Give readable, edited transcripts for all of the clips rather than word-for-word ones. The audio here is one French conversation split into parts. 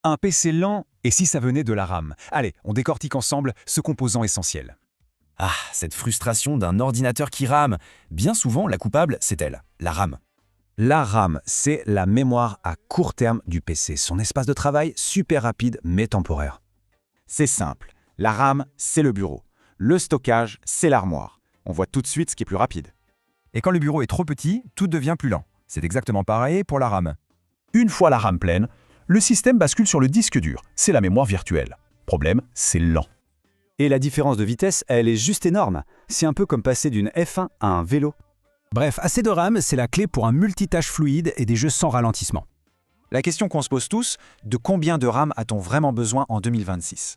Un PC lent, et si ça venait de la RAM? Allez, on décortique ensemble ce composant essentiel. Ah, cette frustration d'un ordinateur qui rame. Bien souvent, la coupable, c'est elle, la RAM. La RAM, c'est la mémoire à court terme du PC, son espace de travail super rapide mais temporaire. C'est simple. La RAM, c'est le bureau. Le stockage, c'est l'armoire. On voit tout de suite ce qui est plus rapide. Et quand le bureau est trop petit, tout devient plus lent. C'est exactement pareil pour la RAM. Une fois la RAM pleine, le système bascule sur le disque dur. C'est la mémoire virtuelle. Problème, c'est lent. Et la différence de vitesse, elle est juste énorme. C'est un peu comme passer d'une F1 à un vélo. Bref, assez de RAM, c'est la clé pour un multitâche fluide et des jeux sans ralentissement. La question qu'on se pose tous, de combien de RAM a-t-on vraiment besoin en 2026?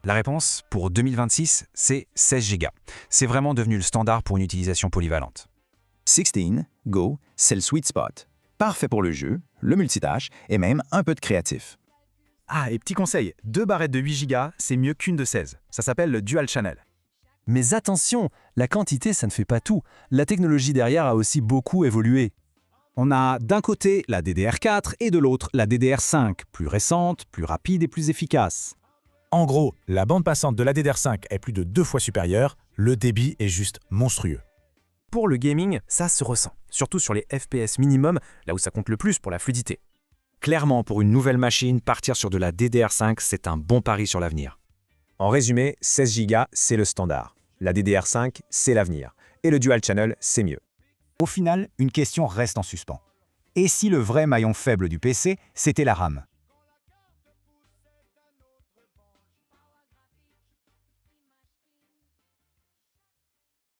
La réponse, pour 2026, c'est 16 Go. C'est vraiment devenu le standard pour une utilisation polyvalente. 16 Go, c'est le sweet spot. Parfait pour le jeu, le multitâche et même un peu de créatif. Ah, et petit conseil, 2 barrettes de 8 Go, c'est mieux qu'une de 16. Ça s'appelle le Dual Channel. Mais attention, la quantité, ça ne fait pas tout. La technologie derrière a aussi beaucoup évolué. On a d'un côté la DDR4 et de l'autre la DDR5, plus récente, plus rapide et plus efficace. En gros, la bande passante de la DDR5 est plus de 2 fois supérieure, le débit est juste monstrueux. Pour le gaming, ça se ressent, surtout sur les FPS minimum, là où ça compte le plus pour la fluidité. Clairement, pour une nouvelle machine, partir sur de la DDR5, c'est un bon pari sur l'avenir. En résumé, 16 Go, c'est le standard. La DDR5, c'est l'avenir. Et le Dual Channel, c'est mieux. Au final, une question reste en suspens. Et si le vrai maillon faible du PC, c'était la RAM?